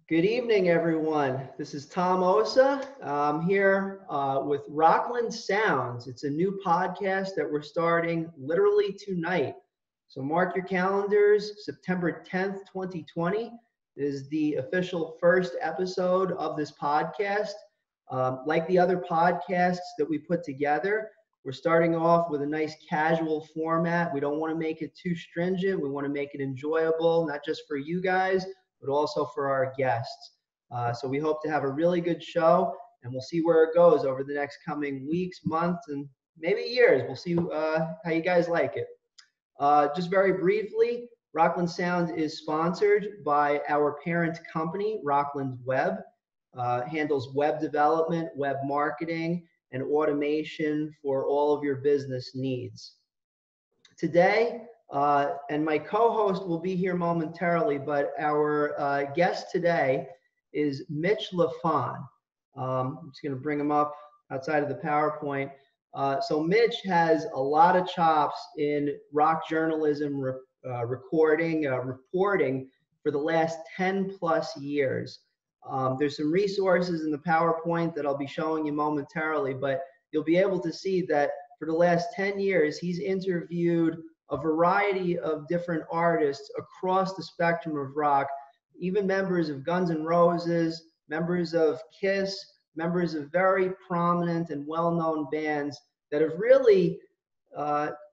Good evening, everyone. This is Tom Osa. I'm here with Rockland Sounds. It's a new podcast that we're starting literally tonight. So mark your calendars. September 10th, 2020 is the official first episode of this podcast. Like the other podcasts that we put together, we're starting off with a nice casual format. We don't want to make it too stringent. We want to make it enjoyable, not just for you guys, but also for our guests. So we hope to have a really good show, and we'll see where it goes over the next coming weeks, months, and maybe years. We'll see how you guys like it. Just very briefly, Rockland Sound is sponsored by our parent company, Rockland Web. Handles web development, web marketing, and automation for all of your business needs. Today, and my co-host will be here momentarily, but our guest today is Mitch Lafon. I'm just going to bring him up outside of the PowerPoint. So Mitch has a lot of chops in rock journalism, reporting for the last 10 plus years. There's some resources in the PowerPoint that I'll be showing you momentarily, but you'll be able to see that for the last 10 years, he's interviewed a variety of different artists across the spectrum of rock, even members of Guns N' Roses, members of Kiss, members of very prominent and well-known bands that have really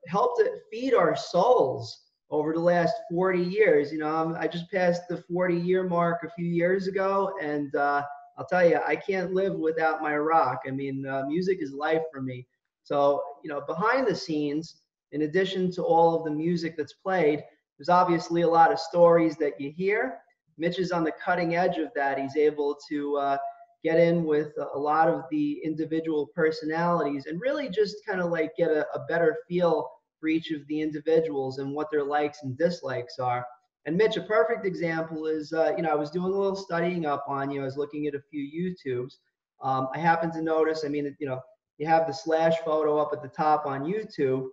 helped feed our souls over the last 40 years. You know, I just passed the 40-year mark a few years ago, and I'll tell you, I can't live without my rock. I mean, music is life for me. So, you know, behind the scenes, in addition to all of the music that's played, there's obviously a lot of stories that you hear. Mitch is on the cutting edge of that. He's able to get in with a lot of the individual personalities and really just kind of like get a better feel for each of the individuals and what their likes and dislikes are. And Mitch, a perfect example is, you know, I was doing a little studying up on you. I was looking at a few YouTubes. I happened to notice, I mean, you know, you have the Slash photo up at the top on YouTube.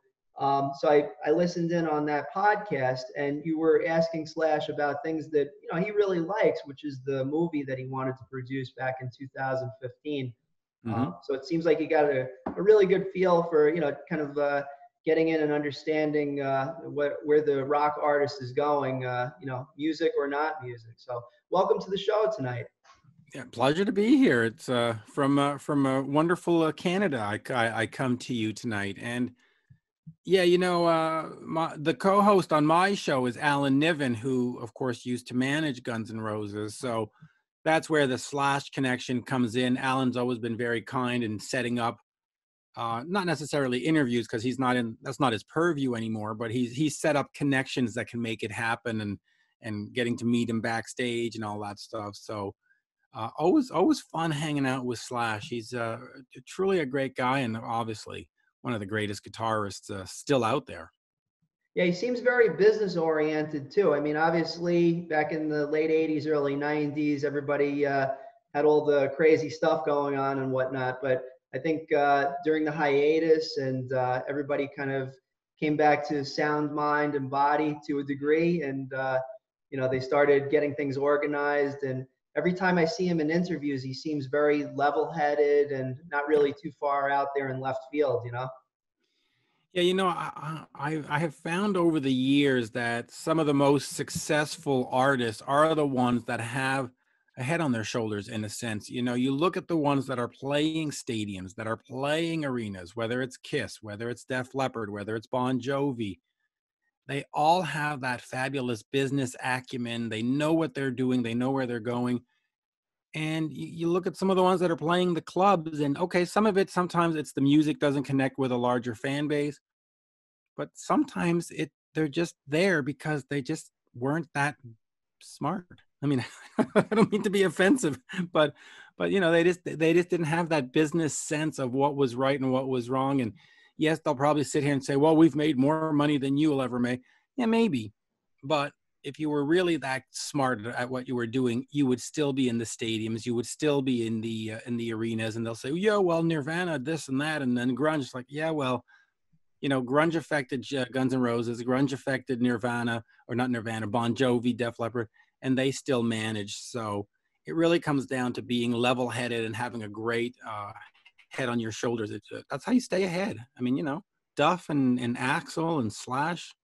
So I listened in on that podcast, and you were asking Slash about things that, you know, he really likes, which is the movie that he wanted to produce back in 2015. So it seems like you got a really good feel for, you know, kind of getting in and understanding where the rock artist is going, you know, music or not music. So welcome to the show tonight. Yeah, pleasure to be here. It's from a wonderful Canada. I come to you tonight, and yeah, you know, the co-host on my show is Alan Niven, who, of course, used to manage Guns N' Roses. So that's where the Slash connection comes in. Alan's always been very kind in setting up, not necessarily interviews, because that's not his purview anymore, but he's set up connections that can make it happen, and getting to meet him backstage and all that stuff. So always fun hanging out with Slash. He's truly a great guy, and obviously one of the greatest guitarists still out there. Yeah, he seems very business oriented too. I mean, obviously, back in the late 80s, early 90s, everybody had all the crazy stuff going on and whatnot. But I think during the hiatus and everybody kind of came back to sound, mind, and body to a degree. And, you know, they started getting things organized. And every time I see him in interviews, he seems very level headed and not really too far out there in left field, you know? Yeah, you know, I have found over the years that some of the most successful artists are the ones that have a head on their shoulders, in a sense. You know, you look at the ones that are playing stadiums, that are playing arenas, whether it's Kiss, whether it's Def Leppard, whether it's Bon Jovi. They all have that fabulous business acumen. They know what they're doing. They know where they're going. And you look at some of the ones that are playing the clubs, and okay, sometimes it's the music doesn't connect with a larger fan base, but sometimes they're just there because they just weren't that smart. I mean, I don't mean to be offensive, but you know, they just didn't have that business sense of what was right and what was wrong. And yes, they'll probably sit here and say, well, we've made more money than you will ever make. Yeah, maybe. But if you were really that smart at what you were doing, you would still be in the stadiums. You would still be in the arenas, and they'll say, yeah, well, Nirvana, this and that. And then grunge is like, yeah, well, you know, grunge affected Guns N' Roses, grunge affected Nirvana, or not Nirvana, Bon Jovi, Def Leppard, and they still managed. So it really comes down to being level-headed and having a great head on your shoulders. That's how you stay ahead. I mean, Duff and Axel and Slash,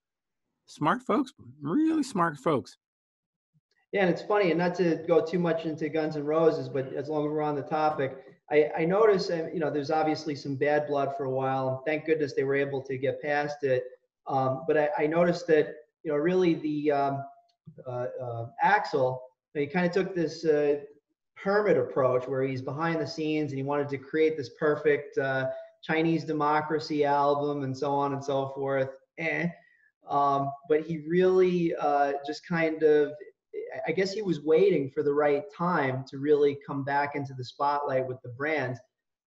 smart folks, really smart folks. Yeah, and it's funny, and not to go too much into Guns N' Roses, but as long as we're on the topic, I notice, there's obviously some bad blood for a while, and thank goodness they were able to get past it. But I noticed that, really the Axel, he kind of took this hermit approach where he's behind the scenes and he wanted to create this perfect Chinese democracy album and so on and so forth. But he really just kind of, I guess he was waiting for the right time to really come back into the spotlight with the brand.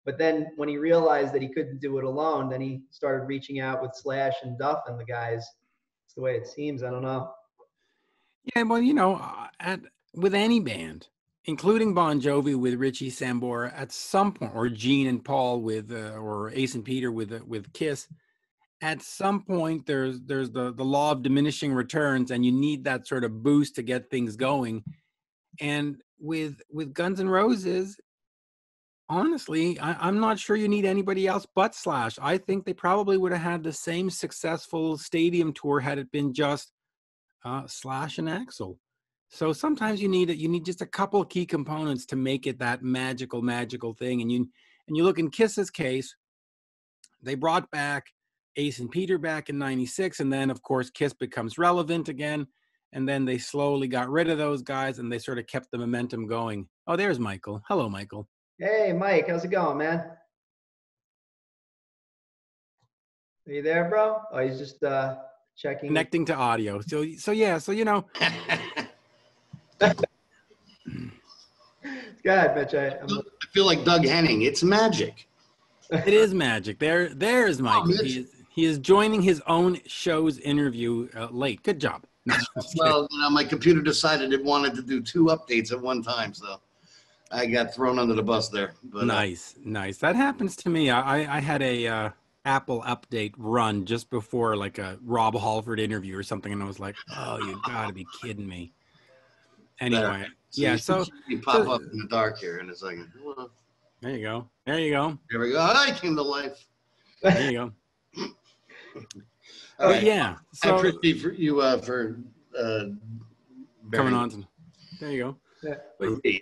But then when he realized that he couldn't do it alone, then he started reaching out with Slash and Duff and the guys. It's the way it seems. I don't know. Yeah, well, with any band, including Bon Jovi with Richie Sambora, at some point, or Gene and Paul with, or Ace and Peter with Kiss, at some point there's the law of diminishing returns, and you need that sort of boost to get things going. And with Guns N' Roses, honestly, I'm not sure you need anybody else but Slash. I think they probably would have had the same successful stadium tour had it been just Slash and Axel. So sometimes you need just a couple of key components to make it that magical thing. And you look in Kiss's case, they brought back Ace and Peter back in '96, and then of course Kiss becomes relevant again, and then they slowly got rid of those guys, and they sort of kept the momentum going. Oh, there's Michael. Hello, Michael. Hey, Mike, how's it going, man? Are you there, bro? Oh, he's just checking. Connecting to audio. So yeah, Go ahead, Mitch. I feel like Doug Henning. It's magic. It is magic. There's Michael. He is joining his own show's interview late. Good job. Well, my computer decided it wanted to do 2 updates at one time, so I got thrown under the bus there. But, nice. That happens to me. I had a Apple update run just before like a Rob Halford interview or something, and I was like, "Oh, you got to be kidding me!" Anyway, so you pop up in the dark here in a second. Well, there you go. Here we go. I came to life. There you go. All right. Yeah. So I appreciate for you for coming on. There you go. Mitch.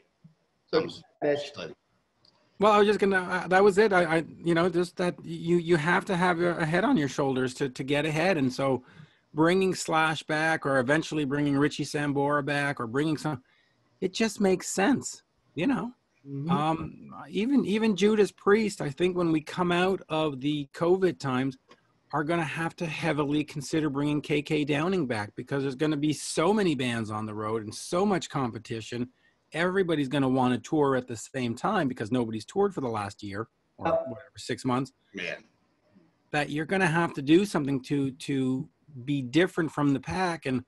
Well, I was just gonna. That was it. I just that you have to have a head on your shoulders to get ahead, and so bringing Slash back, or eventually bringing Richie Sambora back, or bringing it just makes sense, Mm-hmm. Even Judas Priest, I think when we come out of the COVID times, are going to have to heavily consider bringing KK Downing back, because there's going to be so many bands on the road and so much competition. Everybody's going to want to tour at the same time because nobody's toured for the last year or whatever, 6 months. Man, that you're going to have to do something to be different from the pack. And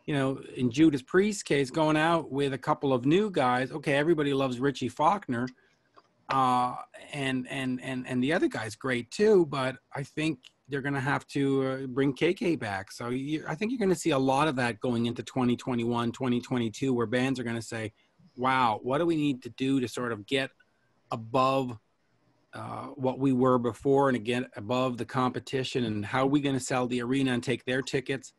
in Judas Priest's case, going out with a couple of new guys. Okay, everybody loves Richie Faulkner, and the other guy's great too. But I think they're going to have to bring KK back. So I think you're going to see a lot of that going into 2021, 2022, where bands are going to say, wow, what do we need to do to sort of get above what we were before, and again, above the competition, and how are we going to sell the arena and take their tickets?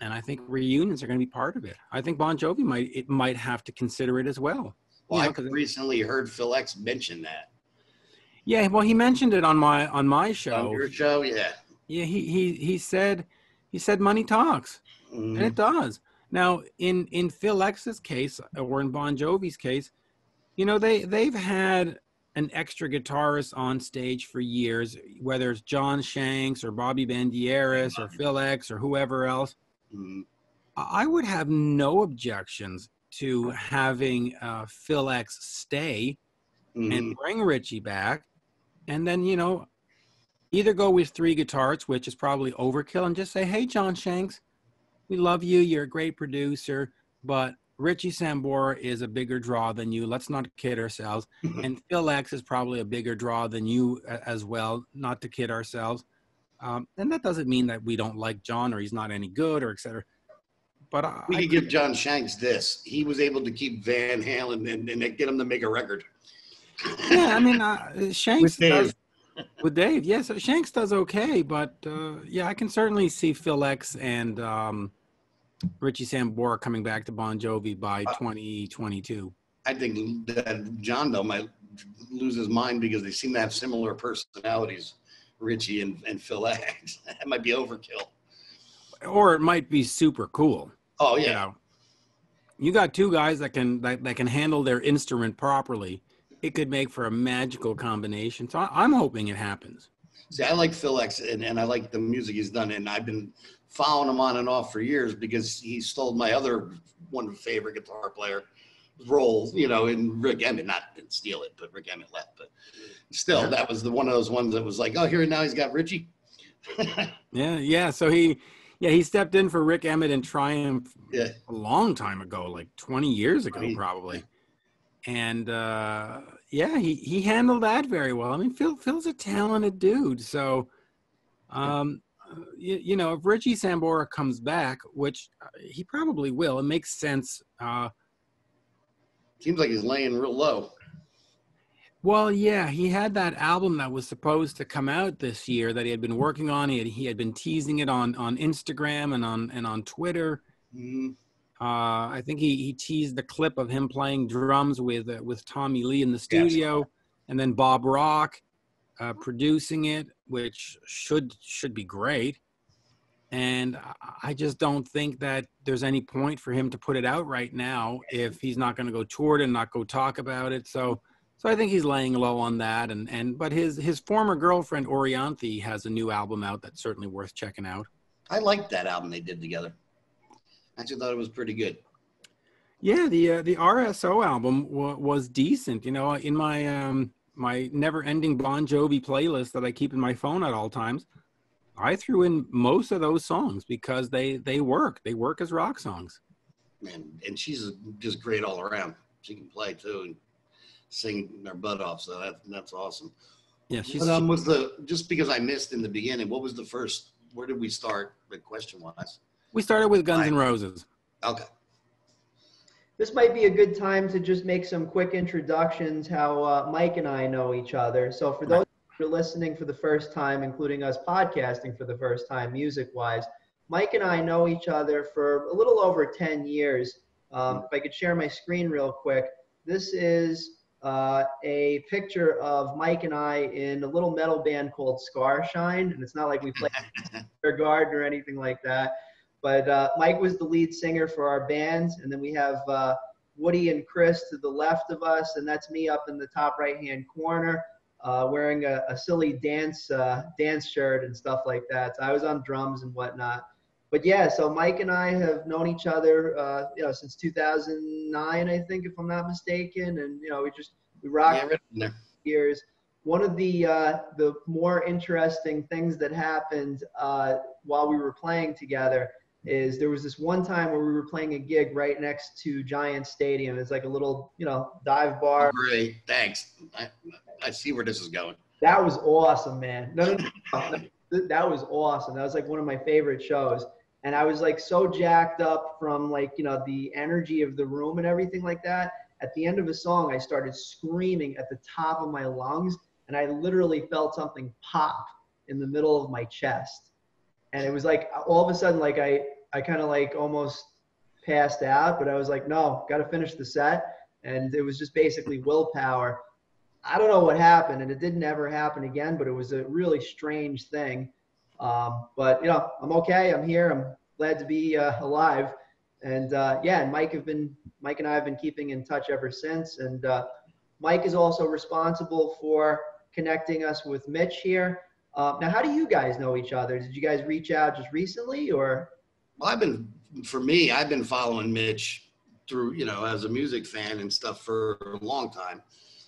And I think reunions are going to be part of it. I think Bon Jovi might have to consider it as well. Well, I recently heard Phil X mention that. Yeah, well, he mentioned it on my show. On your show, yeah. Yeah, he said money talks, and it does. Now, in Phil X's case, or in Bon Jovi's case, they've had an extra guitarist on stage for years, whether it's John Shanks or Bobby Bandieras or Phil X or whoever else. Mm-hmm. I would have no objections to having Phil X stay and bring Richie back, and then either go with 3 guitarists, which is probably overkill, and just say, hey, John Shanks, we love you, you're a great producer, but Richie Sambora is a bigger draw than you. Let's not kid ourselves. And Phil X is probably a bigger draw than you as well, not to kid ourselves. And that doesn't mean that we don't like John or he's not any good or et cetera. But We could give John Shanks this. He was able to keep Van Halen and get him to make a record. yeah, I mean, Shanks With Dave. does with Dave. Yes, Shanks does okay, but yeah, I can certainly see Phil X and Richie Sambora coming back to Bon Jovi by 2022. I think that John, though, might lose his mind because they seem to have similar personalities, Richie and Phil X. That might be overkill. Or it might be super cool. Oh, yeah. You know, you got two guys that can handle their instrument properly. It could make for a magical combination. So I'm hoping it happens. See, I like Phil X, and I like the music he's done, and I've been following him on and off for years because he stole my other one favorite guitar player role, you know, in Rick Emmett. Didn't steal it, but Rick Emmett left. But still, that was one of those ones that was like, oh, here now he's got Richie. Yeah. So he stepped in for Rick Emmett in Triumph a long time ago, like 20 years ago, probably. And he handled that very well. I mean, Phil's a talented dude. So, you know, if Richie Sambora comes back, which he probably will, it makes sense. Seems like he's laying real low. Well, yeah, he had that album that was supposed to come out this year that he had been working on. He had been teasing it on Instagram and on Twitter. Mm-hmm. I think he teased the clip of him playing drums with Tommy Lee in the studio, and then Bob Rock producing it, which should be great. And I just don't think that there's any point for him to put it out right now if he's not going to go tour it and not go talk about it. So I think he's laying low on that. But his former girlfriend Orianthi has a new album out that's certainly worth checking out. I liked that album they did together. I actually thought it was pretty good. Yeah, the RSO album was decent. You know, in my my never-ending Bon Jovi playlist that I keep in my phone at all times, I threw in most of those songs because they work. They work as rock songs. And she's just great all around. She can play too and sing their butt off. So that's awesome. Yeah, just because I missed in the beginning, what was the first? Where did we start? The question wise. We started with Guns N' Roses. Okay. This might be a good time to just make some quick introductions how Mike and I know each other. So for those who are listening for the first time, including us podcasting for the first time music-wise, Mike and I know each other for a little over 10 years. If I could share my screen real quick. This is a picture of Mike and I in a little metal band called Scarshine. And it's not like we play Bear Garden or anything like that. But Mike was the lead singer for our band, and then we have Woody and Chris to the left of us, and that's me up in the top right-hand corner wearing a silly dance shirt and stuff like that. So I was on drums and whatnot. But yeah, so Mike and I have known each other, since 2009, I think, if I'm not mistaken, and we rocked for years. One of the more interesting things that happened while we were playing together is there was this one time where we were playing a gig right next to Giant Stadium. It's like a little, dive bar. Great, thanks. I see where this is going. That was awesome, man. No, that was awesome. That was like one of my favorite shows. And I was like so jacked up from like, the energy of the room and everything like that. At the end of a song, I started screaming at the top of my lungs, and I literally felt something pop in the middle of my chest. And it was like, all of a sudden, like I kind of like almost passed out, but I was like, no, got to finish the set. And it was just basically willpower. I don't know what happened, and it didn't ever happen again, but it was a really strange thing. But I'm okay. I'm here. I'm glad to be alive. And and Mike and I have been keeping in touch ever since. And Mike is also responsible for connecting us with Mitch here. Now, how do you guys know each other? Did you guys reach out just recently, or? Well, I've been following Mitch through, as a music fan and stuff for a long time.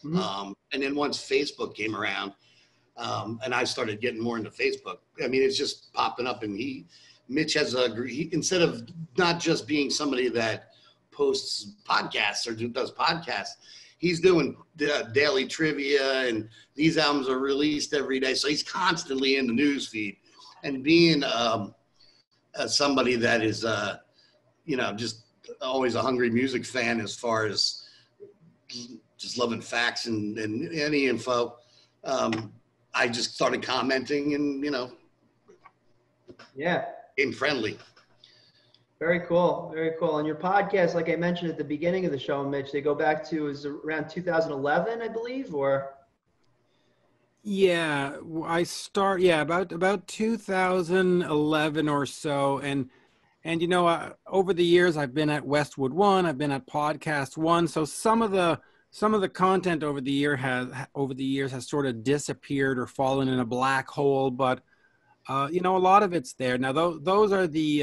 Mm-hmm. And then once Facebook came around, and I started getting more into Facebook, I mean, it's just popping up. And Mitch has instead of not just being somebody that posts podcasts or does podcasts, he's doing daily trivia, and these albums are released every day. So he's constantly in the news feed. And being somebody that is just always a hungry music fan as far as just loving facts and any info. I just started commenting and, Yeah. being friendly. Very cool. Very cool. And your podcast, like I mentioned at the beginning of the show, Mitch, they go back to is around 2011, I believe, or? Yeah, about 2011 or so. And over the years, I've been at Westwood One, I've been at Podcast One. So some of the content over the years has sort of disappeared or fallen in a black hole. But a lot of it's there now. Those are the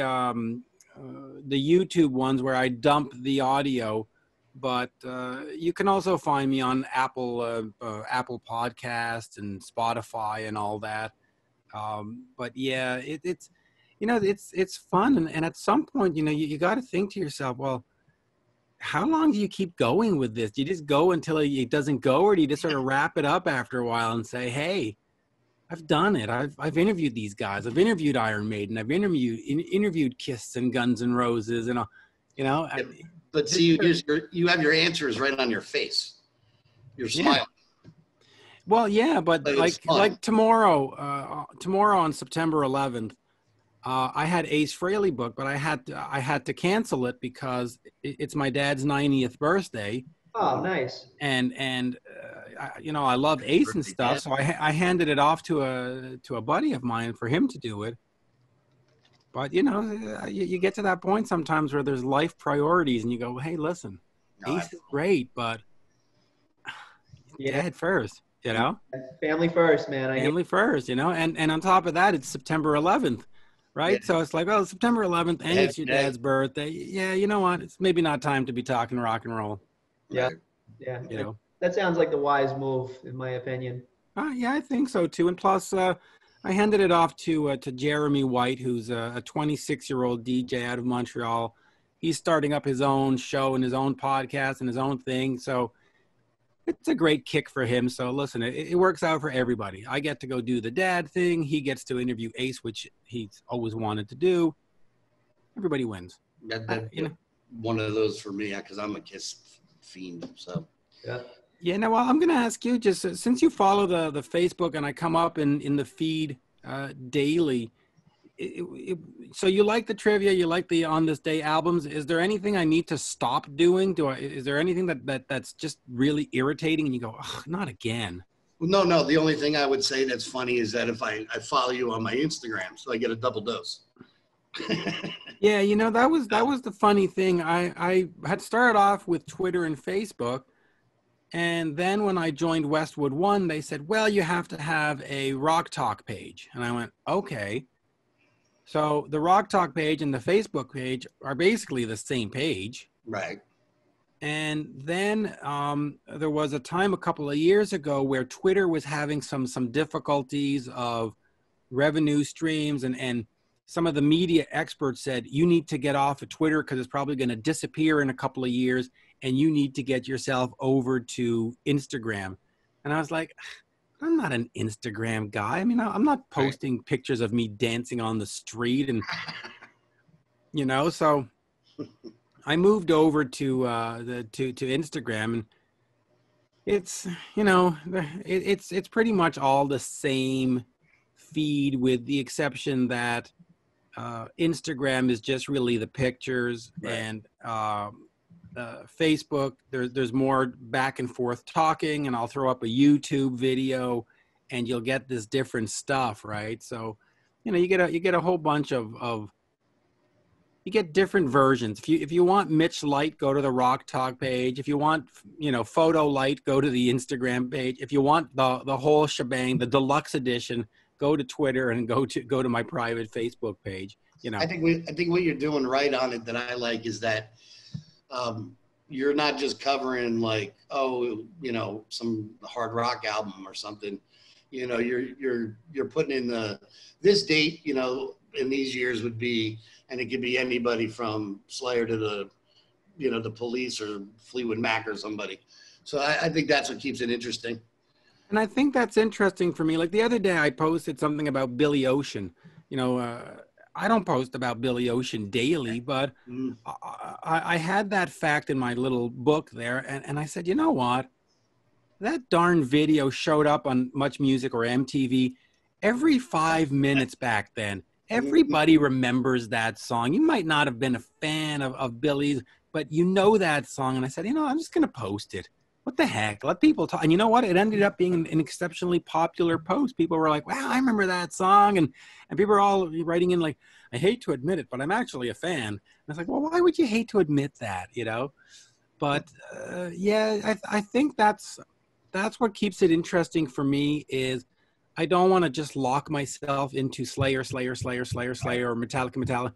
YouTube ones where I dump the audio. But you can also find me on Apple Podcasts and Spotify and all that. But yeah, it's fun, and at some point, you got to think to yourself, well, how long do you keep going with this? Do you just go until it doesn't go, or do you just sort of wrap it up after a while and say, hey, I've done it. I've interviewed these guys. I've interviewed Iron Maiden. I've interviewed Kiss and Guns N' Roses, and But see, you have your answers right on your face. You're smiling. Well, yeah, but like tomorrow on September 11th, I had Ace Frehley booked, but I had to cancel it because it's my dad's 90th birthday. Oh, nice. And I love Ace and stuff, so I handed it off to a buddy of mine for him to do it. But, you get to that point sometimes where there's life priorities and you go, hey, listen, Ace is great, but dad first, Family first, man. Family first, and on top of that, it's September 11th, right? Yeah. So it's like, well, September 11th and it's your dad's birthday. Yeah, you know what? It's maybe not time to be talking rock and roll. Yeah. Yeah. That sounds like the wise move, in my opinion. Yeah, I think so, too. And plus, I handed it off to Jeremy White, who's a 26-year-old DJ out of Montreal. He's starting up his own show and his own podcast and his own thing. So it's a great kick for him. So listen, it works out for everybody. I get to go do the dad thing. He gets to interview Ace, which he's always wanted to do. Everybody wins. One of those for me, because I'm a Kiss fiend. So yeah. Yeah, now, well, I'm going to ask you, just since you follow the Facebook and I come up in the feed daily, so you like the trivia, you like the On This Day albums. Is there anything I need to stop doing? Is there anything that's just really irritating and you go, oh, not again? No. The only thing I would say that's funny is that if I follow you on my Instagram, so I get a double dose. Yeah, that was the funny thing. I had started off with Twitter and Facebook. And then when I joined Westwood One, they said, well, you have to have a Rock Talk page. And I went, okay. So the Rock Talk page and the Facebook page are basically the same page. Right. And then there was a time a couple of years ago where Twitter was having some difficulties of revenue streams. And some of the media experts said, you need to get off of Twitter because it's probably going to disappear in a couple of years. And you need to get yourself over to Instagram. And I was like, I'm not an Instagram guy. I mean, I'm not posting pictures of me dancing on the street. And, so I moved over to Instagram. And it's, it's pretty much all the same feed with the exception that Instagram is just really the pictures and Facebook, there's more back and forth talking, and I'll throw up a YouTube video, and you'll get this different stuff, right? So, you get a whole bunch of you get different versions. If you want Mitch Light, go to the Rock Talk page. If you want Photo Light, go to the Instagram page. If you want the whole shebang, the deluxe edition, go to Twitter and go to my private Facebook page. I think what you're doing right on it that I like is that. You're not just covering like, some hard rock album or something, you're putting in this date, in these years would be, and it could be anybody from Slayer to the Police or Fleetwood Mac or somebody. So I think that's what keeps it interesting. And I think that's interesting for me. Like the other day I posted something about Billy Ocean, I don't post about Billy Ocean daily, but Mm. I had that fact in my little book there, and I said, you know what? That darn video showed up on Much Music or MTV every 5 minutes back then. Everybody remembers that song. You might not have been a fan of Billy's, but you know that song. And I said, I'm just going to post it. What the heck? Let people talk. And you know what? It ended up being an exceptionally popular post. People were like, wow, I remember that song. And people were all writing in like, I hate to admit it, but I'm actually a fan. And I was like, well, why would you hate to admit that, But yeah, I think that's what keeps it interesting for me is I don't want to just lock myself into Slayer, or Metallica,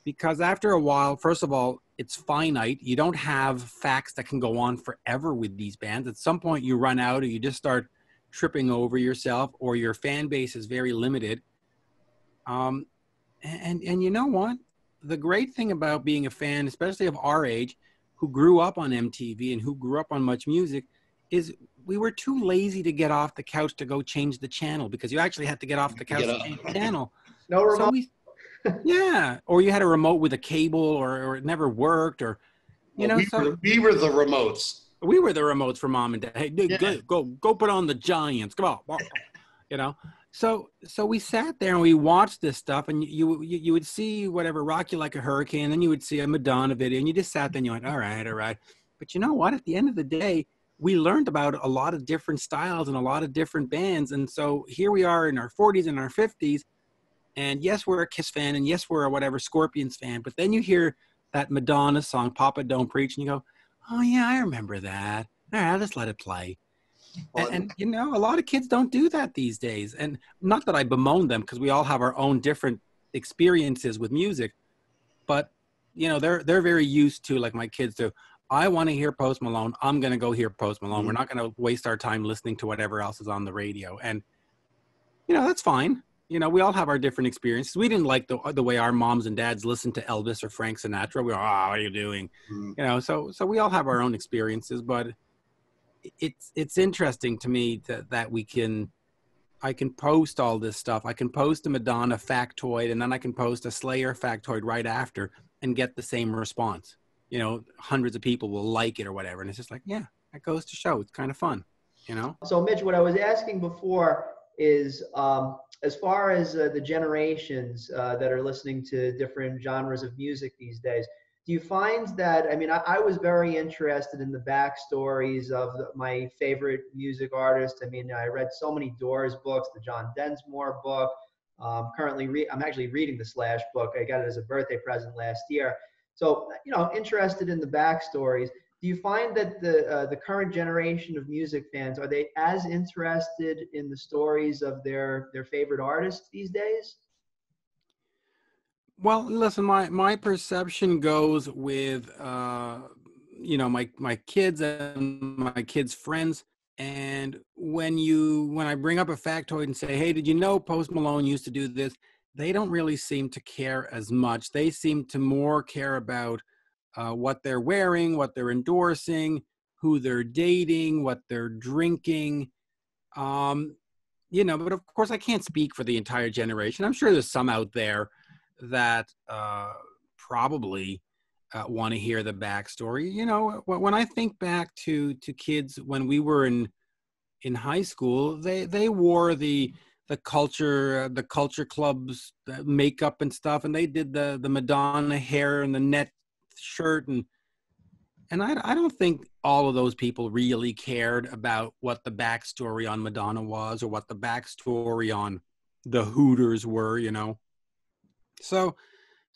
because after a while, first of all, it's finite. You don't have facts that can go on forever with these bands. At some point you run out or you just start tripping over yourself or your fan base is very limited. And you know what? The great thing about being a fan, especially of our age, who grew up on MTV and who grew up on Much Music, is we were too lazy to get off the couch to go change the channel because you actually had to get off the couch to change the channel. No remote. Yeah, or you had a remote with a cable or it never worked or, we were the remotes. We were the remotes for mom and dad. Hey, dude, Yeah. go put on the Giants. Come on. So we sat there and we watched this stuff and you would see whatever Rock You Like a Hurricane, then you would see a Madonna video and you just sat there and you went, all right. But you know what? At the end of the day, we learned about a lot of different styles and a lot of different bands. And so here we are in our 40s and our 50s. And yes, we're a Kiss fan. And yes, we're a whatever Scorpions fan. But then you hear that Madonna song, Papa Don't Preach. And you go, oh, yeah, I remember that. All right, let's let it play. And a lot of kids don't do that these days. And not that I bemoan them because we all have our own different experiences with music. But, they're very used to, like my kids do, I want to hear Post Malone. I'm going to go hear Post Malone. We're not going to waste our time listening to whatever else is on the radio. And, that's fine. We all have our different experiences. We didn't like the way our moms and dads listened to Elvis or Frank Sinatra. We were, what are you doing? So we all have our own experiences, but it's interesting to me that I can post all this stuff. I can post a Madonna factoid and then I can post a Slayer factoid right after and get the same response. Hundreds of people will like it or whatever. And it's just like, yeah, that goes to show. It's kind of fun, So Mitch, what I was asking before is, as far as the generations that are listening to different genres of music these days, do you find that, I was very interested in the backstories of my favorite music artists. I read so many Doors books, the John Densmore book. Currently, I'm actually reading the Slash book. I got it as a birthday present last year. So, interested in the backstories. Do you find that the current generation of music fans, are they as interested in the stories of their favorite artists these days? Well, listen, my perception goes with, my kids and my kids' friends. And when I bring up a factoid and say, hey, did you know Post Malone used to do this? They don't really seem to care as much. They seem to more care about what they're wearing, what they're endorsing, who they're dating, what they're drinking. But of course I can't speak for the entire generation. I'm sure there's some out there that probably want to hear the backstory. When I think back to kids when we were in high school, they wore the culture clubs, the makeup and stuff, and they did the Madonna hair and the net shirt, and I don't think all of those people really cared about what the backstory on Madonna was or what the backstory on the Hooters were, So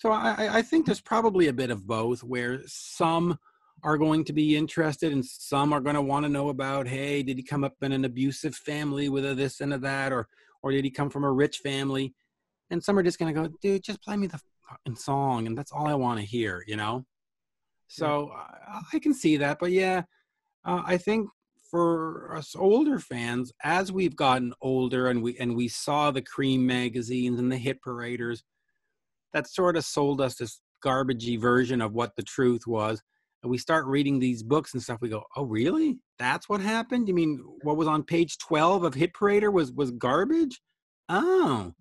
I think there's probably a bit of both, where some are going to be interested and some are going to want to know about, hey, did he come up in an abusive family with a this and a that, or did he come from a rich family? And some are just going to go, dude, just play me the fucking song, and that's all I want to hear, So I can see that, but yeah, I think for us older fans, as we've gotten older and we saw the Cream magazines and the hit paraders, that sort of sold us this garbagey version of what the truth was. And we start reading these books and stuff. We go, oh, really? That's what happened? You mean what was on page 12 of Hit Parader was garbage? Oh,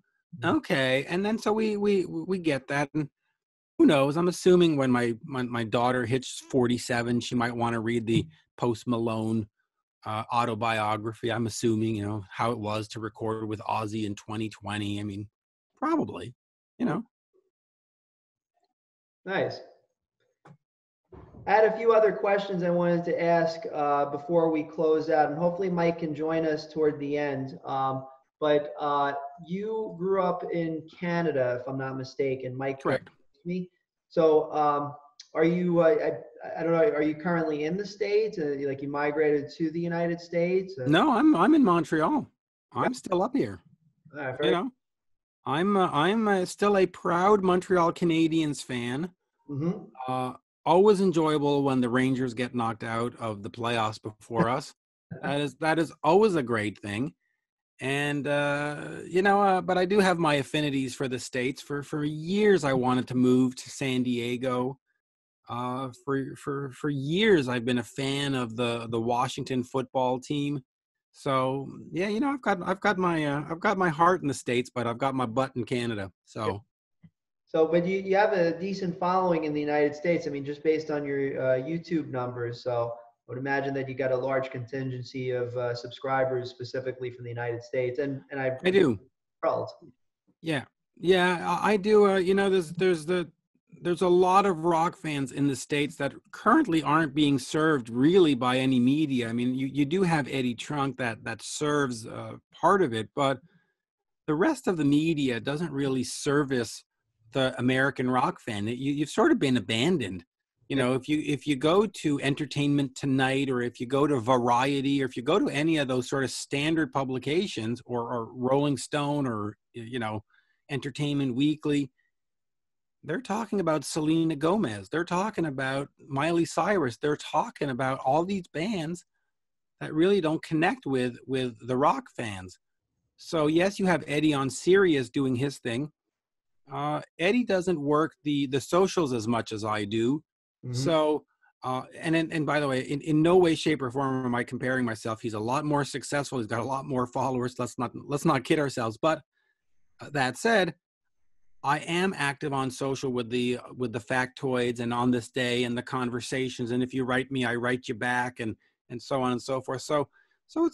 Okay. And then so we get that. And who knows? I'm assuming when my daughter hits 47, she might want to read the Post Malone autobiography. I'm assuming, how it was to record with Ozzy in 2020. I mean, probably, you know. Nice. I had a few other questions I wanted to ask before we close out, and hopefully Mike can join us toward the end. But you grew up in Canada, if I'm not mistaken. Mike Correct. corrected me. So are you, I don't know, are you currently in the States? Like you migrated to the United States? No, I'm in Montreal. I'm still up here. All right, You know, I'm still a proud Montreal Canadiens fan. Mm-hmm. Always enjoyable when the Rangers get knocked out of the playoffs before us. That is always a great thing. And but I do have my affinities for the States. For years, I wanted to move to San Diego. For years, I've been a fan of the Washington football team. So yeah, I've got my heart in the States, but I've got my butt in Canada. So. So, but you have a decent following in the United States. I mean, just based on your YouTube numbers. So I would imagine that you got a large contingency of subscribers specifically from the United States, and I do. World. Yeah, I do. There's a lot of rock fans in the States that currently aren't being served really by any media. I mean, you do have Eddie Trunk that serves part of it, but the rest of the media doesn't really service the American rock fan. You've sort of been abandoned. If you go to Entertainment Tonight, or if you go to Variety, or if you go to any of those sort of standard publications, or Rolling Stone, or Entertainment Weekly, they're talking about Selena Gomez. They're talking about Miley Cyrus. They're talking about all these bands that really don't connect with the rock fans. So yes, you have Eddie on Sirius doing his thing. Eddie doesn't work the socials as much as I do. Mm-hmm. So, and by the way, in no way, shape, or form am I comparing myself. He's a lot more successful. He's got a lot more followers. Let's not kid ourselves. But that said, I am active on social with the factoids and on this day and the conversations. And if you write me, I write you back, and so on and so forth. So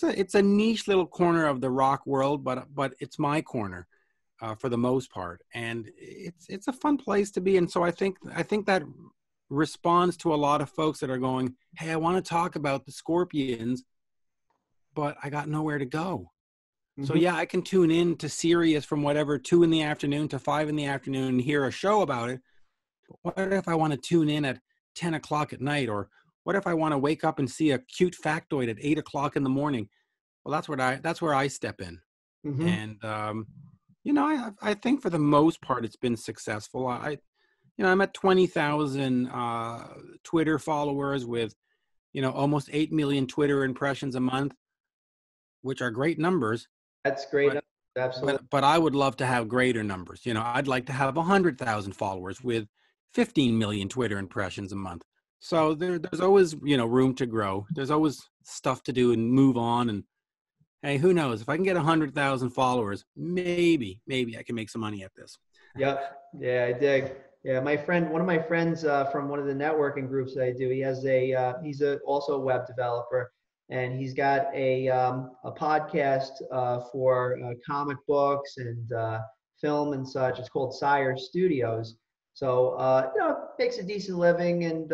it's a niche little corner of the rock world, but it's my corner. For the most part, and it's a fun place to be. And so I think that responds to a lot of folks that are going, hey, I want to talk about the Scorpions, but I got nowhere to go. Mm-hmm. So yeah, I can tune in to Sirius from whatever 2 p.m. to 5 p.m. and hear a show about it. But what if I want to tune in at 10 o'clock at night? Or what if I want to wake up and see a cute factoid at 8 o'clock in the morning? Well, that's where I step in. Mm-hmm. And I think for the most part, it's been successful. I'm at 20,000 Twitter followers with, almost 8 million Twitter impressions a month, which are great numbers. That's great. Absolutely. But I would love to have greater numbers. I'd like to have 100,000 followers with 15 million Twitter impressions a month. So there's always, room to grow. There's always stuff to do and move on. And hey, who knows? If I can get 100,000 followers, maybe I can make some money at this. Yep. Yeah, I dig. Yeah, one of my friends from one of the networking groups that I do, he's also a web developer, and he's got a podcast for comic books and film and such. It's called Sire Studios. So makes a decent living and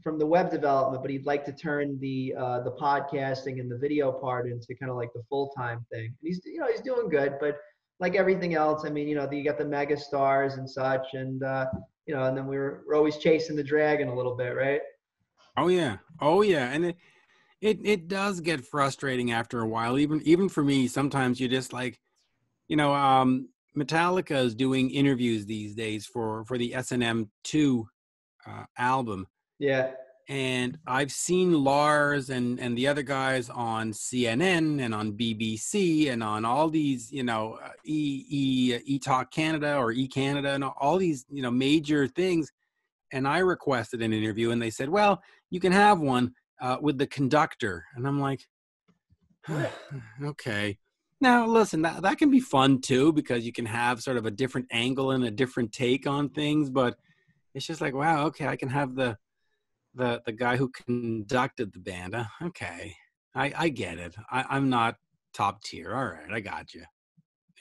from the web development, but he'd like to turn the podcasting and the video part into kind of like the full-time thing. And he's doing good, but like everything else, I mean, you got the mega stars and such, and and then we're always chasing the dragon a little bit, right? Oh yeah, and it does get frustrating after a while. Even for me, sometimes you just like, Metallica is doing interviews these days for the S&M 2 album. Yeah. And I've seen Lars and the other guys on CNN and on BBC and on all these, E-Talk Canada or E-Canada and all these, major things. And I requested an interview and they said, well, you can have one with the conductor. And I'm like, okay. Now, listen, that can be fun too, because you can have sort of a different angle and a different take on things. But it's just like, wow, okay, I can have the guy who conducted the band. Okay, I get it. I'm not top tier. All right, I got you.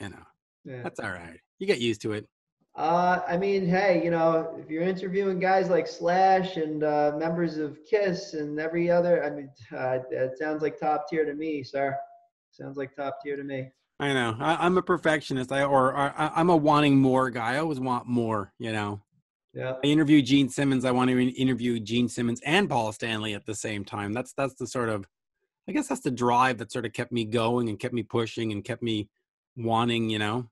You know, Yeah. that's all right. You get used to it. I mean, hey, if you're interviewing guys like Slash and members of Kiss and every other, I mean, it sounds like top tier to me, sir. Sounds like top tier to me. I know. I'm a perfectionist. I'm a wanting more guy. I always want more. Yeah. I interview Gene Simmons. I want to interview Gene Simmons and Paul Stanley at the same time. That's the sort of, I guess that's the drive that sort of kept me going and kept me pushing and kept me wanting.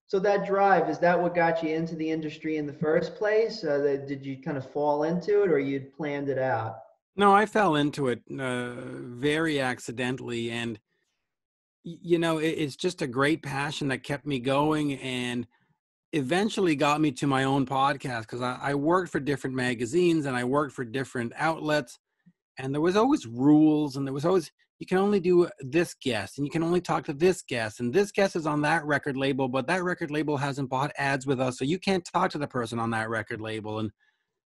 So that drive, is that what got you into the industry in the first place? Did you kind of fall into it, or you'd planned it out? No, I fell into it very accidentally, and it's just a great passion that kept me going and eventually got me to my own podcast, because I worked for different magazines and I worked for different outlets, and there was always rules, and there was always, you can only do this guest and you can only talk to this guest, and this guest is on that record label, but that record label hasn't bought ads with us, so you can't talk to the person on that record label. And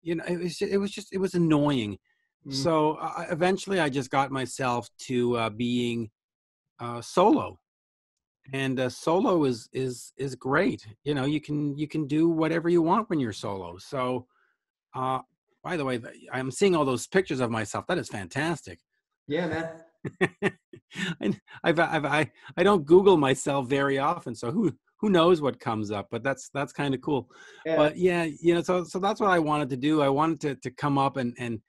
it was annoying. Mm. So eventually I just got myself to being solo, and solo is great. You can do whatever you want when you're solo. So uh by the way, I'm seeing all those pictures of myself. That is fantastic. Yeah, man. And I don't Google myself very often, so who knows what comes up, but that's kind of cool. Yeah. But yeah, so that's what I wanted to do. I wanted to come up and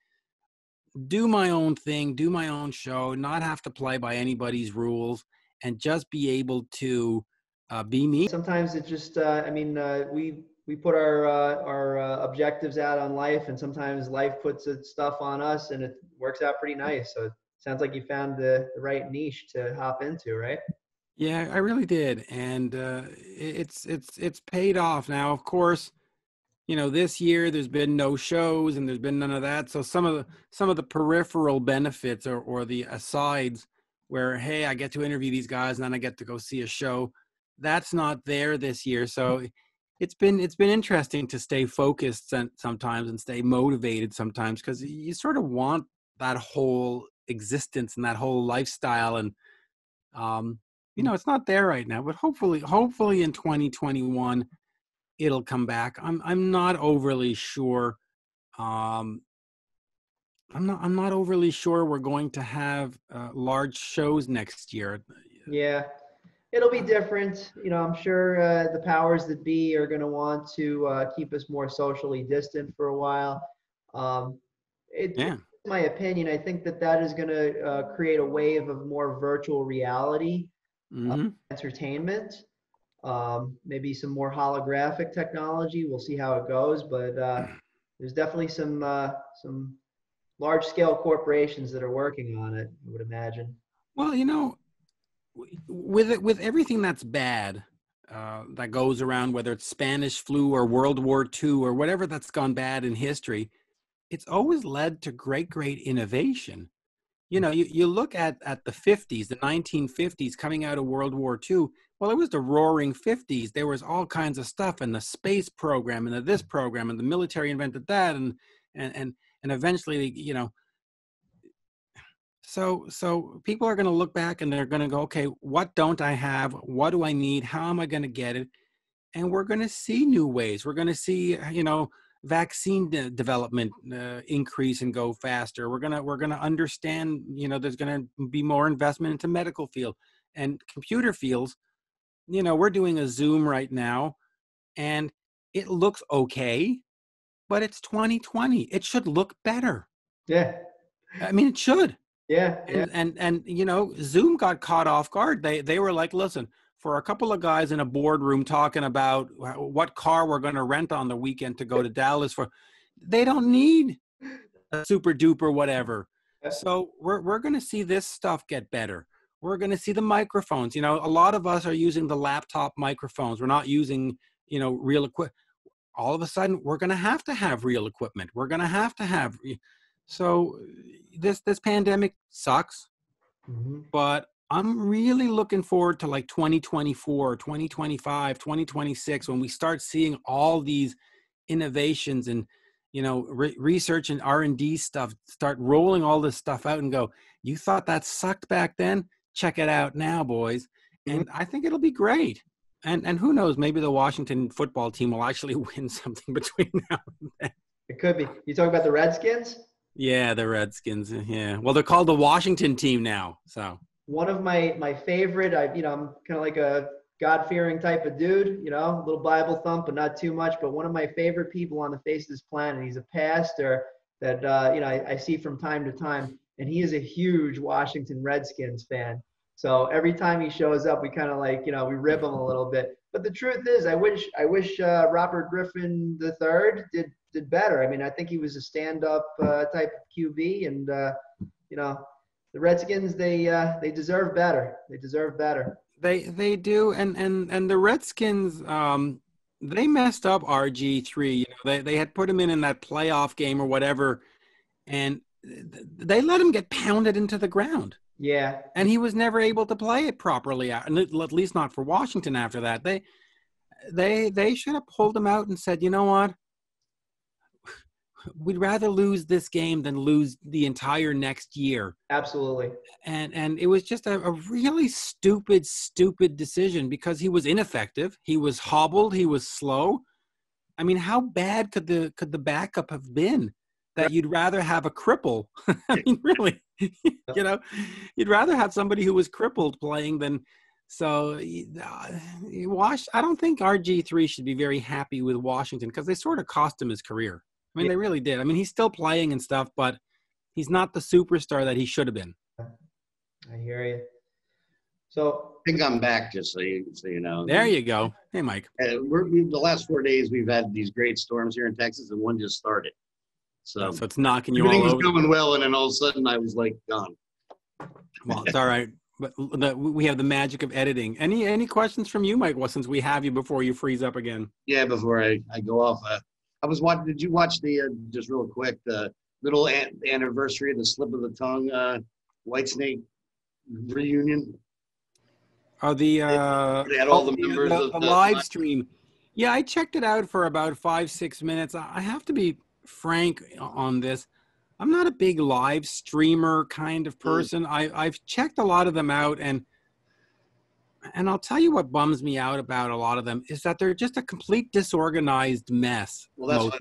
do my own thing, do my own show, not have to play by anybody's rules, and just be able to be me. Sometimes it just, I mean, we put our objectives out on life, and sometimes life puts its stuff on us, and it works out pretty nice. So it sounds like you found the right niche to hop into, right? Yeah, I really did, and it's paid off. Now, of course, this year there's been no shows and there's been none of that. So some of the peripheral benefits, or the asides, where, hey, I get to interview these guys and then I get to go see a show, that's not there this year. So it's been interesting to stay focused sometimes and stay motivated sometimes, because you sort of want that whole existence and that whole lifestyle. And it's not there right now, but hopefully in 2021 it'll come back. I'm not overly sure. I'm not overly sure we're going to have large shows next year. Yeah, it'll be different. I'm sure the powers that be are going to want to keep us more socially distant for a while. Yeah. In my opinion, I think that is going to create a wave of more virtual reality entertainment. Maybe some more holographic technology. We'll see how it goes, but there's definitely some large-scale corporations that are working on it, I would imagine. Well, with everything that's bad that goes around, whether it's Spanish flu or World War II or whatever that's gone bad in history, it's always led to great innovation. You look at the 50s, the 1950s, coming out of World War II. Well, it was the roaring 50s. There was all kinds of stuff, and the space program, and this program, and the military invented that, and eventually, So people are going to look back and they're going to go, okay, what don't I have? What do I need? How am I going to get it? And we're going to see new ways. We're going to see, vaccine development increase and go faster. We're gonna understand. There's going to be more investment into medical field and computer fields. We're doing a Zoom right now, and it looks okay, but it's 2020. It should look better. Yeah. I mean, it should. Yeah. And Zoom got caught off guard. They were like, listen, for a couple of guys in a boardroom talking about what car we're going to rent on the weekend to go to Dallas for, they don't need a super duper whatever. So we're going to see this stuff get better. We're going to see the microphones. A lot of us are using the laptop microphones. We're not using, real equipment. All of a sudden, we're going to have real equipment. We're going to have. So this pandemic sucks, but I'm really looking forward to like 2024, 2025, 2026, when we start seeing all these innovations and, research and R&D stuff, start rolling all this stuff out and go, you thought that sucked back then? Check it out now, boys. Mhm. And I think it'll be great. And who knows, maybe the Washington football team will actually win something between now and then. It could be. You talking about the Redskins? Yeah, the Redskins. Yeah. Well, they're called the Washington team now. So One of my favorite. I'm kind of like a God-fearing type of dude. A little Bible thump, but not too much. But one of my favorite people on the face of this planet. He's a pastor that I see from time to time, and he is a huge Washington Redskins fan. So every time he shows up, we kind of we rib him a little bit. But the truth is, I wish Robert Griffin III did better. I mean, I think he was a stand-up type of QB, and the Redskins they deserve better. They deserve better. they do, and the Redskins, they messed up RG3. They had put him in that playoff game or whatever, and they let him get pounded into the ground. Yeah. And he was never able to play it properly, at least not for Washington after that. They should have pulled him out and said, you know what? We'd rather lose this game than lose the entire next year. Absolutely. And it was just a really stupid decision because he was ineffective. He was hobbled. He was slow. I mean, how bad could the backup have been that you'd rather have a cripple? I mean, really, you'd rather have somebody who was crippled playing than. So I don't think RG3 should be very happy with Washington because they sort of cost him his career. I mean, they really did. I mean, he's still playing and stuff, but he's not the superstar that he should have been. I hear you. So I think I'm back, just so you know. There you go. Hey, Mike. The last 4 days we've had these great storms here in Texas, and one just started. So it's knocking you all everything over. was going well, and then all of a sudden I was like gone. Well, it's all right. But we have the magic of editing. Any questions from you, Mike? Well, since we have you before you freeze up again. Yeah, before I go off, I was watching. Did you watch the just real quick the little anniversary of the slip of the tongue Whitesnake reunion? Oh, they had all the members of the live stream. Yeah, I checked it out for about 5-6 minutes. I have to be frank on this. I'm not a big live streamer kind of person. I've checked a lot of them out, and I'll tell you what bums me out about a lot of them is that they're just a complete disorganized mess. Well,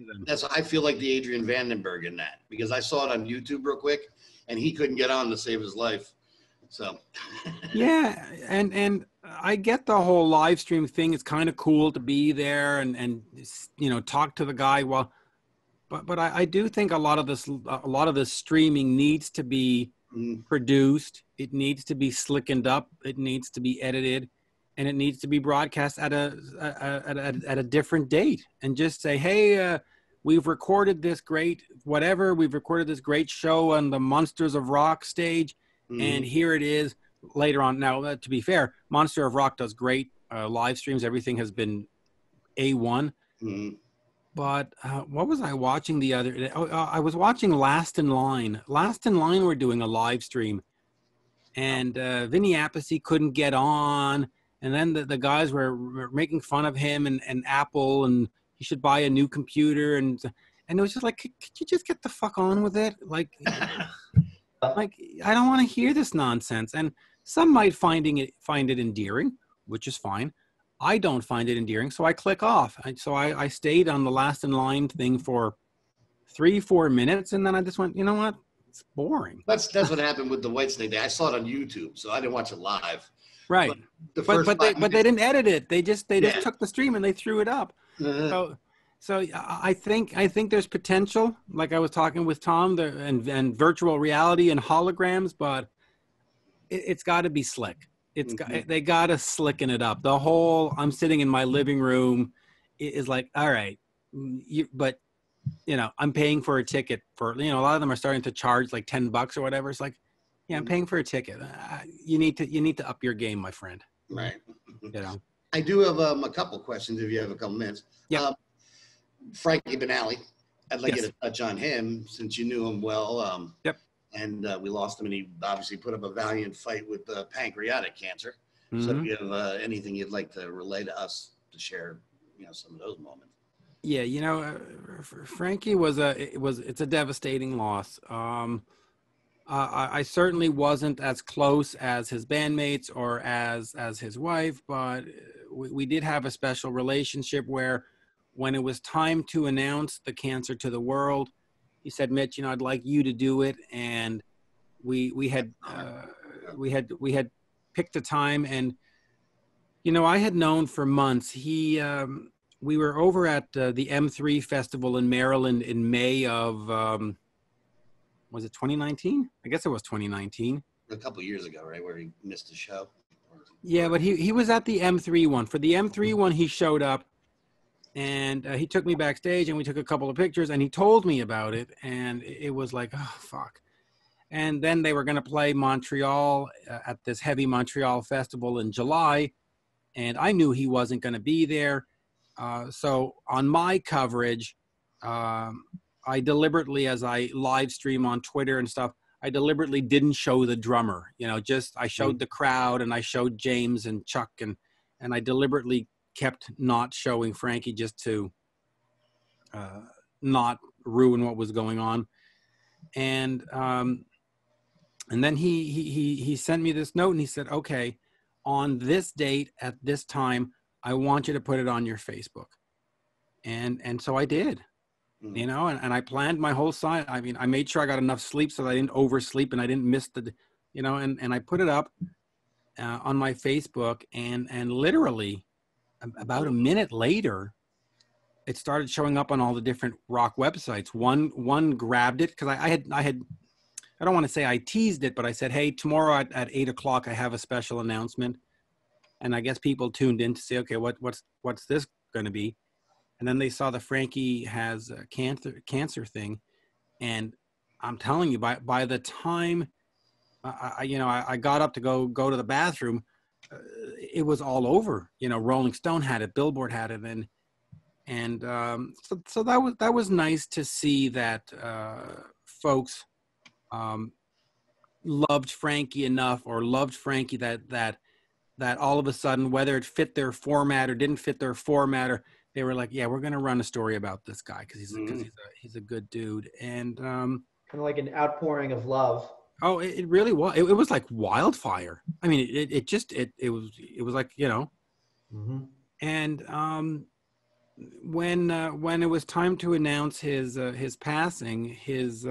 I feel like the Adrian Vandenberg in that, because I saw it on YouTube real quick, and he couldn't get on to save his life. So yeah, and I get the whole live stream thing. It's kind of cool to be there and talk to the guy. Well, but I do think a lot of this streaming needs to be produced. It needs to be slickened up. It needs to be edited, and it needs to be broadcast at a different date. And just say, hey, we've recorded this great whatever. We've recorded this great show on the Monsters of Rock stage. And here it is later on. Now, to be fair, Monster of Rock does great live streams. Everything has been A1. But what was I watching the other day? I was watching Last in Line. Last in Line were doing a live stream. And Vinny Appice couldn't get on. And then the guys were making fun of him and Apple, and he should buy a new computer. And it was just like, could you just get the fuck on with it? Like I don't want to hear this nonsense. And some might find it endearing, which is fine. I don't find it endearing, so I click off. So I stayed on the Last in Line thing for 3-4 minutes, and then I just went, you know what? It's boring. That's what happened with the Whitesnake Day. I saw it on YouTube, so I didn't watch it live. Right. But they didn't edit it. They just took the stream and they threw it up. So I think there's potential, like I was talking with Tom, and virtual reality and holograms, but it's got to be slick. They got to slicken it up. The whole I'm sitting in my living room is like, all right, but I'm paying for a ticket for, a lot of them are starting to charge like $10 or whatever. It's like, yeah, I'm paying for a ticket. You need to up your game, my friend. Right. I do have a couple questions if you have a couple minutes. Yeah. Frankie Benali, I'd like you to touch on him since you knew him well. Yep. and we lost him, and he obviously put up a valiant fight with pancreatic cancer. So Mm-hmm. if you have anything you'd like to relay to us to share, some of those moments. Yeah, Frankie it's a devastating loss. I certainly wasn't as close as his bandmates or as his wife, but we did have a special relationship where when it was time to announce the cancer to the world, he said, Mitch, I'd like you to do it. And we had picked a time, and I had known for months. We were over at the M3 festival in Maryland in May of was it 2019? I guess it was 2019. A couple of years ago, right, where he missed the show. Yeah, but he was at the M3 one. For the M3 one, he showed up, and he took me backstage, and we took a couple of pictures, and he told me about it, and it was like, oh, fuck. And then they were going to play Montreal at this Heavy Montreal festival in July, and I knew he wasn't going to be there. So on my coverage, I deliberately, as I live stream on Twitter and stuff, I deliberately didn't show the drummer, I showed the crowd, and I showed James and Chuck, and I deliberately kept not showing Frankie just to not ruin what was going on. And then he sent me this note, and he said, okay, on this date at this time, I want you to put it on your Facebook. And so I did. And I planned my whole side. I mean, I made sure I got enough sleep so that I didn't oversleep and I didn't miss and I put it up on my Facebook, and literally about a minute later, it started showing up on all the different rock websites. One grabbed it because I don't want to say I teased it, but I said, hey, tomorrow at 8:00, I have a special announcement. And I guess people tuned in to say, okay, what's this going to be? And then they saw the Frankie has a cancer thing. And I'm telling you, by the time I got up to go to the bathroom, it was all over. Rolling Stone had it, Billboard had it, and so that was nice to see that folks loved Frankie enough, or loved Frankie that all of a sudden, whether it fit their format or didn't fit their format, or they were like, yeah, we're going to run a story about this guy because he's a good dude. And kind of like an outpouring of love. Oh, it really was. It was like wildfire. I mean, it was like, And when it was time to announce his passing, his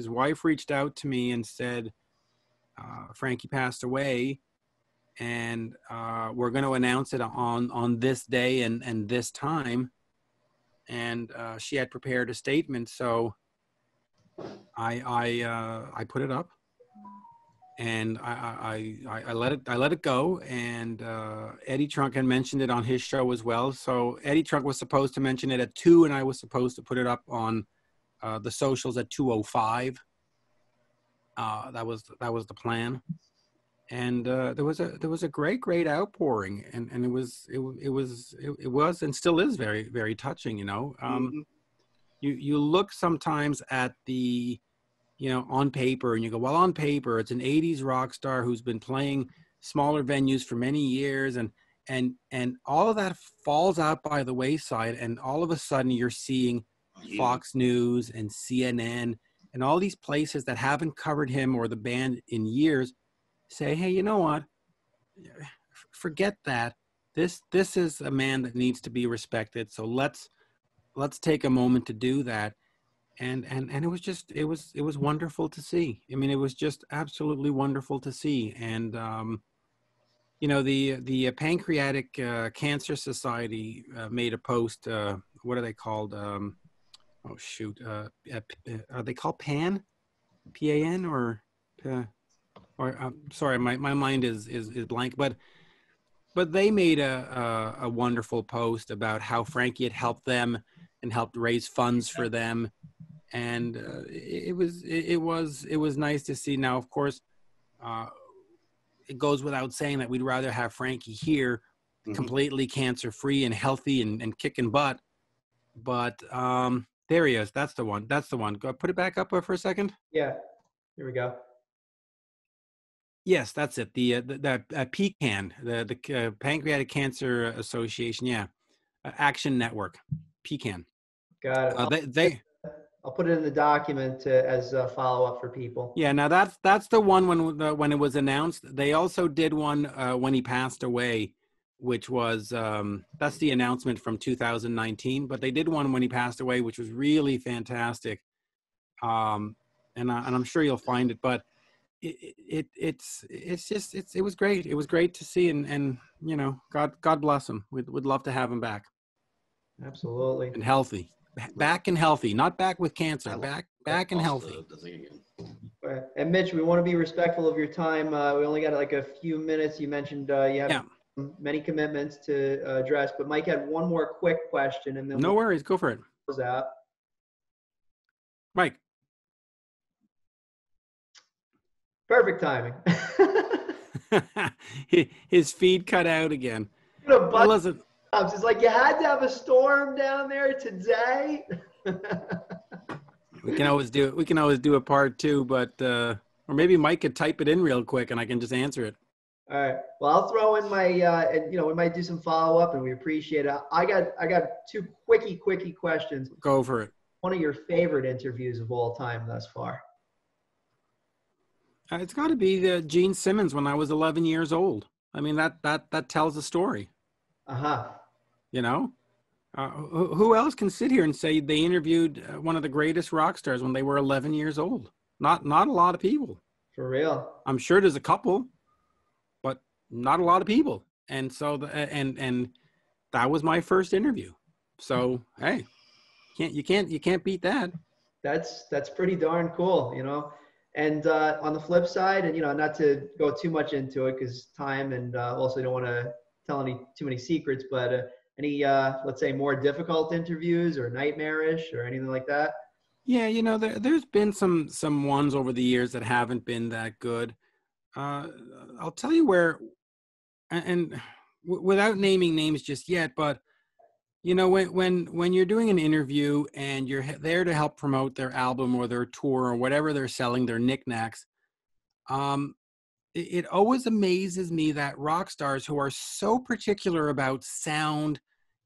wife reached out to me and said, Frankie passed away, and we're going to announce it on this day and this time. And she had prepared a statement, so I put it up, and I let it go. And Eddie Trunk had mentioned it on his show as well. So Eddie Trunk was supposed to mention it at 2, and I was supposed to put it up on the socials at 2:05. That was the plan. And there was a great outpouring, and it was and still is very, very touching. You look sometimes at the, on paper, and you go, well, on paper, it's an 80s rock star who's been playing smaller venues for many years, and all of that falls out by the wayside, and all of a sudden you're seeing Fox News and CNN and all these places that haven't covered him or the band in years say, hey, you know what? Forget that. This is a man that needs to be respected. So let's take a moment to do that. And it was just, it was wonderful to see. I mean, it was just absolutely wonderful to see. And, the Pancreatic Cancer Society made a post. What are they called? Are they called PAN? PAN or sorry, my mind is blank, but they made a wonderful post about how Frankie had helped them and helped raise funds for them. And it was nice to see. Now, of course, it goes without saying that we'd rather have Frankie here, completely cancer-free and healthy and kicking butt. But there he is. That's the one. Go put it back up for a second. Yeah. Here we go. Yes, that's it. The PCAN, the Pancreatic Cancer Association. Yeah, Action Network, PCAN. Got it. I'll put it in the document as a follow-up for people. Yeah, now that's the one when it was announced. They also did one when he passed away, which was that's the announcement from 2019. But they did one when he passed away, which was really fantastic. And I'm sure you'll find it. But it was great. It was great to see, and you know, God bless him. We'd love to have him back. Absolutely. And healthy. Back and healthy, not back with cancer. Back and healthy. Right. And Mitch, we want to be respectful of your time. We only got like a few minutes. You mentioned you have many commitments to address, but Mike had one more quick question, and then no worries, go for it. Close out. Mike. Perfect timing. His feed cut out again. Listen. It's like you had to have a storm down there today. We can always do it. We can always do a part 2, but or maybe Mike could type it in real quick and I can just answer it. All right. Well, I'll throw in my, we might do some follow up, and we appreciate it. I got 2 quickie questions. Go for it. One of your favorite interviews of all time thus far? It's got to be the Gene Simmons when I was 11 years old. I mean, that tells a story. You know, who else can sit here and say they interviewed one of the greatest rock stars when they were 11 years old? Not a lot of people. For real. I'm sure there's a couple, but not a lot of people. And so, and that was my first interview. So, hey, you can't beat that. That's pretty darn cool, you know. And on the flip side, and not to go too much into it because time, and also don't want to tell too many secrets, but any let's say more difficult interviews or nightmarish or anything like that? Yeah, there's been some ones over the years that haven't been that good. I'll tell you where, and without naming names just yet, but when you're doing an interview and you're there to help promote their album or their tour or whatever they're selling, their knickknacks, it always amazes me that rock stars who are so particular about sound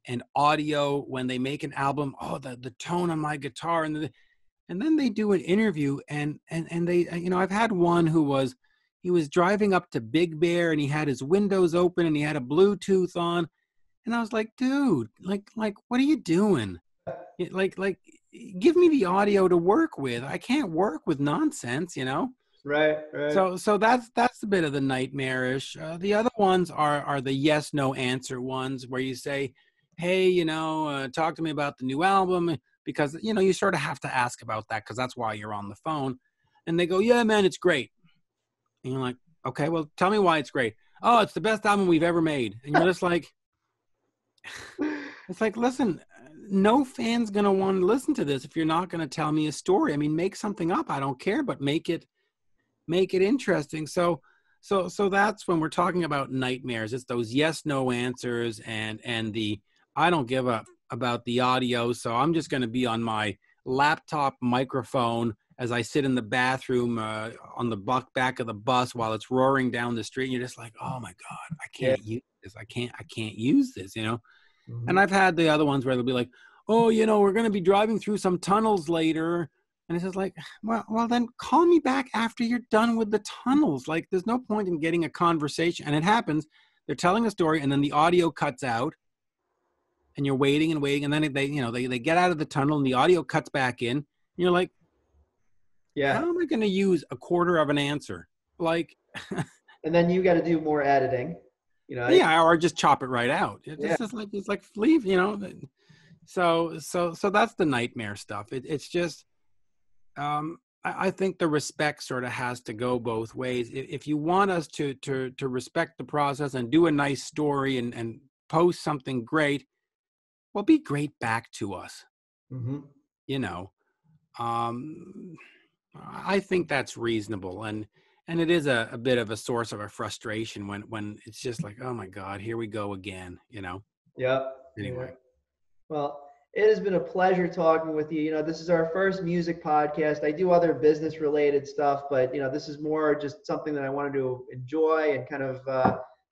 and audio when they make an album, the tone on my guitar, and then they do an interview and they, I've had one he was driving up to Big Bear and he had his windows open and he had a Bluetooth on, and I was like, dude, like what are you doing? Like give me the audio to work with. I can't work with nonsense, Right. So that's a bit of the nightmarish. The other ones are the yes no answer ones where you say, hey, talk to me about the new album, because you sort of have to ask about that because that's why you're on the phone. And they go, yeah, man, it's great. And you're like, okay, well, tell me why it's great. Oh, it's the best album we've ever made. And you're just like, it's like, listen, no fan's gonna want to listen to this if you're not gonna tell me a story. I mean, make something up, I don't care, but make it interesting. So that's when we're talking about nightmares. It's those yes no answers and the I don't give up about the audio, so I'm just going to be on my laptop microphone as I sit in the bathroom on the back of the bus while it's roaring down the street, and you're just like, oh my god, I can't use this. I can't use this, Mm-hmm. And I've had the other ones where they'll be like, oh, we're going to be driving through some tunnels later. And it's just like, well, then call me back after you're done with the tunnels. Like, there's no point in getting a conversation. And it happens. They're telling a story, and then the audio cuts out, and you're waiting and waiting, and then they get out of the tunnel, and the audio cuts back in. And you're like, yeah, how am I going to use a quarter of an answer? Like, and then you got to do more editing, Yeah, or just chop it right out. It's like leave, So that's the nightmare stuff. It's just. I think the respect sort of has to go both ways. If you want us to respect the process and do a nice story and post something great, well, be great back to us. Mm-hmm. I think that's reasonable, and it is a bit of a source of a frustration when it's just like, oh my God, here we go again. Yeah. Anyway. Yeah. Well, It has been a pleasure talking with you. You know, this is our first music podcast. I do other business related stuff, but, you know, this is more just something that I wanted to enjoy and kind of,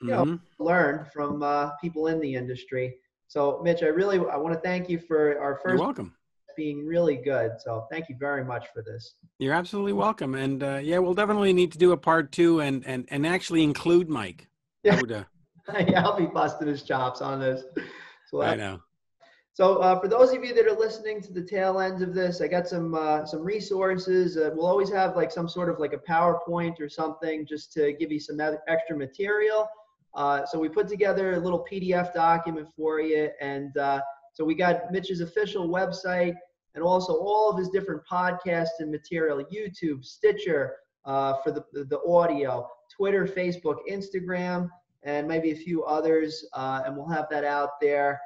you know, Hmm. learn from people in the industry. So, Mitch, I want to thank you for our You're first welcome. being really good. So thank you very much for this. You're absolutely welcome. And yeah, we'll definitely need to do a part 2 and actually include Mike. Yeah. That would, Yeah, I'll be busting his chops on this. So, I know. so for those of you that are listening to the tail ends of this, I got some resources. We'll always have like some sort of like a PowerPoint or something just to give you some extra material. So we put together a little PDF document for you, and so we got Mitch's official website and also all of his different podcasts and material: YouTube, Stitcher for the audio, Twitter, Facebook, Instagram, and maybe a few others. And we'll have that out there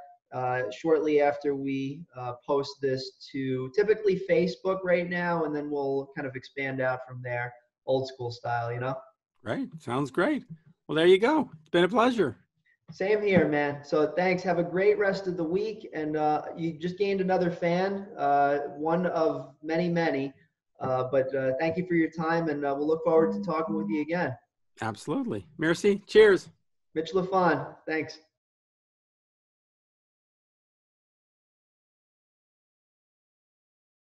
shortly after we post this to typically Facebook right now, and then we'll kind of expand out from there, old school style, you know? Right. Sounds great. Well, there you go. It's been a pleasure. Same here, man. So thanks. Have a great rest of the week. And you just gained another fan, one of many, many. But thank you for your time, and we'll look forward to talking with you again. Absolutely. Merci. Cheers. Mitch Lafon, thanks.